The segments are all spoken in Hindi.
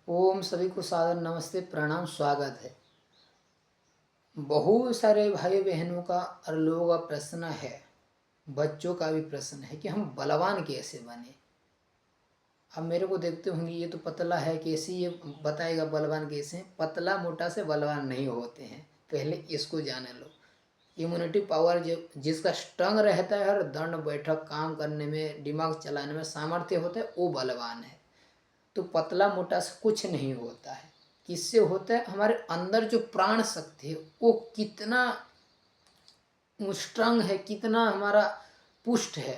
ओम सभी को सादर नमस्ते प्रणाम स्वागत है। बहुत सारे भाई बहनों का और लोगों का प्रश्न है, बच्चों का भी प्रश्न है कि हम बलवान कैसे बने। अब मेरे को देखते होंगे ये तो पतला है, कैसे ये बताएगा बलवान कैसे। पतला मोटा से बलवान नहीं होते हैं, पहले इसको जान लो। इम्यूनिटी पावर जो जिसका स्ट्रंग रहता है और दंड बैठक काम करने में, दिमाग चलाने में सामर्थ्य होता है, वो बलवान है। तो पतला मोटा से कुछ नहीं होता है। किससे होता है? हमारे अंदर जो प्राण शक्ति है वो कितना स्ट्रांग है, कितना हमारा पुष्ट है।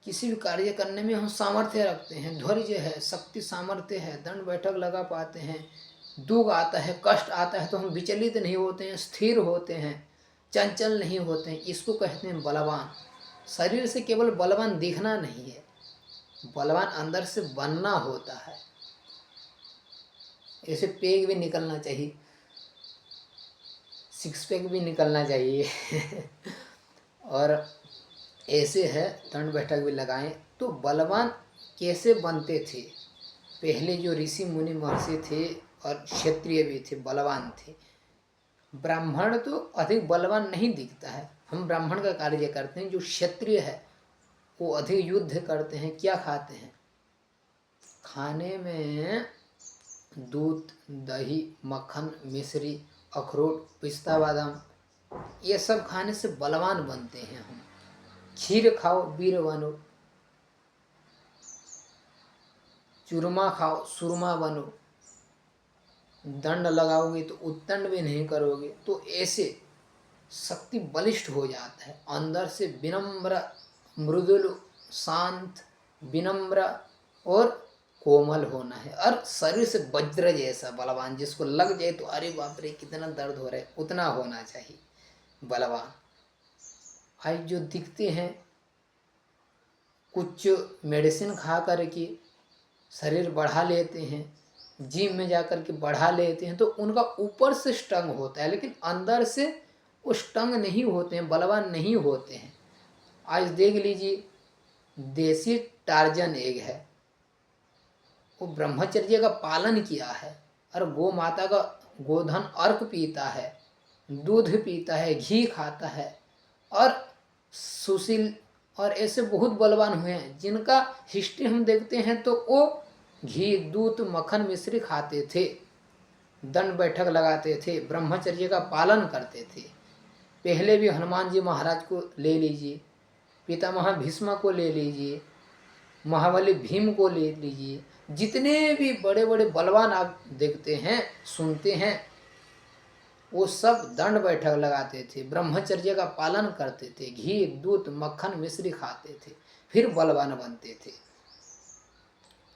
किसी भी कार्य करने में हम सामर्थ्य रखते हैं, धैर्य है, शक्ति सामर्थ्य है, दंड बैठक लगा पाते हैं। दुख आता है, कष्ट आता है तो हम विचलित नहीं होते हैं, स्थिर होते हैं, चंचल नहीं होते हैं। इसको कहते हैं बलवान। शरीर से केवल बलवान दिखना नहीं है, बलवान अंदर से बनना होता है। ऐसे पेग भी निकलना चाहिए, सिक्स पैक भी निकलना चाहिए और ऐसे है दंड बैठक भी लगाएं। तो बलवान कैसे बनते थे? पहले जो ऋषि मुनि महर्षि थे और क्षत्रिय भी थे, बलवान थे। ब्राह्मण तो अधिक बलवान नहीं दिखता है, हम ब्राह्मण का कार्य करते हैं। जो क्षत्रिय है वो अधिक युद्ध करते हैं। क्या खाते हैं? खाने में दूध, दही, मक्खन, मिश्री, अखरोट, पिस्ता बादाम, ये सब खाने से बलवान बनते हैं हम। खीर खाओ वीर बनो, चूरमा खाओ सुरमा बनो, दंड लगाओगे तो उत्तंड भी नहीं करोगे। तो ऐसे शक्ति बलिष्ठ हो जाता है। अंदर से विनम्र, मृदुल, शांत, विनम्र और कोमल होना है। और शरीर से वज्र जैसा बलवान, जिसको लग जाए तो अरे बाप रे कितना दर्द हो रहा है, उतना होना चाहिए बलवान। आज जो दिखते हैं कुछ मेडिसिन खा कर के शरीर बढ़ा लेते हैं, जिम में जाकर के बढ़ा लेते हैं, तो उनका ऊपर से स्ट्रंग होता है लेकिन अंदर से वो स्ट्रंग नहीं होते हैं, बलवान नहीं होते हैं। आज देख लीजिए, देसी टार्जन एग है, वो ब्रह्मचर्य का पालन किया है और गौ माता का गोधन अर्क पीता है, दूध पीता है, घी खाता है और सुशील और ऐसे बहुत बलवान हुए हैं जिनका हिस्ट्री हम देखते हैं तो वो घी, दूध, मक्खन, मिश्री खाते थे, दंड बैठक लगाते थे, ब्रह्मचर्य का पालन करते थे। पहले भी हनुमान जी महाराज को ले लीजिए, पितामह भीष्म को ले लीजिए, महाबली भीम को ले लीजिए, जितने भी बड़े बड़े बलवान आप देखते हैं, सुनते हैं, वो सब दंड बैठक लगाते थे, ब्रह्मचर्य का पालन करते थे, घी, दूध, मक्खन, मिश्री खाते थे, फिर बलवान बनते थे।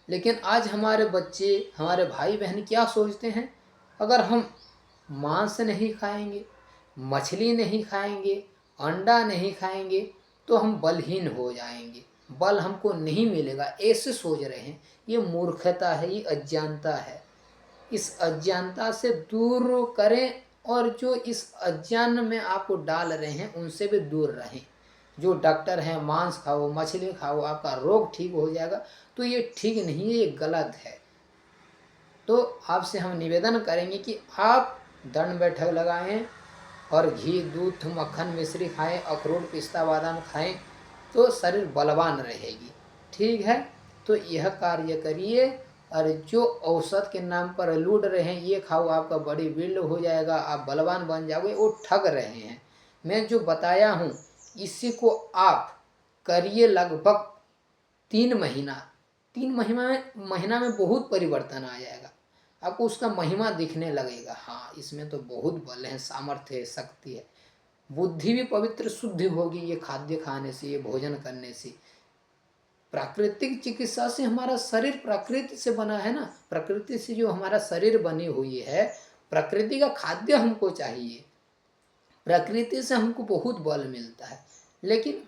लेकिन आज हमारे बच्चे, हमारे भाई बहन क्या सोचते हैं? अगर हम मांस नहीं खाएंगे, मछली नहीं खाएंगे, अंडा नहीं खाएंगे तो हम बलहीन हो जाएंगे, बल हमको नहीं मिलेगा, ऐसे सोच रहे हैं। ये मूर्खता है, ये अज्ञानता है। इस अज्ञानता से दूर करें और जो इस अज्ञान में आपको डाल रहे हैं उनसे भी दूर रहें। जो डॉक्टर हैं मांस खाओ, मछली खाओ, आपका रोग ठीक हो जाएगा, तो ये ठीक नहीं है, ये गलत है। तो आपसे हम निवेदन करेंगे कि आप दंड बैठक लगाएं और घी, दूध, मक्खन, मिश्री खाएं, अखरोट, पिस्ता बादाम खाएं, तो शरीर बलवान रहेगी। ठीक है, तो यह कार्य करिए। और जो औषध के नाम पर लूट रहे हैं, ये खाओ आपका बॉडी बिल्ड हो जाएगा, आप बलवान बन जाओगे, वो ठग रहे हैं। मैं जो बताया हूँ इसी को आप करिए लगभग 3 महीना। 3 महीना में बहुत परिवर्तन आ जाएगा, आपको उसका महिमा दिखने लगेगा। हाँ, इसमें तो बहुत बल है, सामर्थ्य है, शक्ति है। बुद्धि भी पवित्र शुद्ध होगी ये खाद्य खाने से, ये भोजन करने से। प्राकृतिक चिकित्सा से हमारा शरीर प्रकृति से बना है ना, प्रकृति से जो हमारा शरीर बनी हुई है, प्रकृति का खाद्य हमको चाहिए, प्रकृति से हमको बहुत बल मिलता है। लेकिन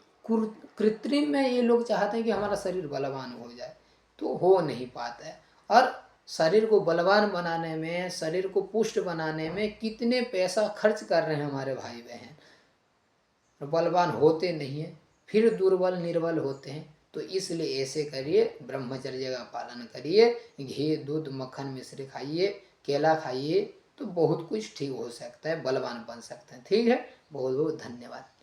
कृत्रिम में ये लोग चाहते हैं कि हमारा शरीर बलवान हो जाए, तो हो नहीं पाता है। और शरीर को बलवान बनाने में, शरीर को पुष्ट बनाने में कितने पैसा खर्च कर रहे हैं हमारे भाई बहन, बलवान होते नहीं हैं, फिर दुर्बल निर्बल होते हैं। तो इसलिए ऐसे करिए, ब्रह्मचर्य का पालन करिए, घी दूध मक्खन मिश्री खाइए, केला खाइए, तो बहुत कुछ ठीक हो सकता है, बलवान बन सकते हैं। ठीक है, बहुत बहुत धन्यवाद।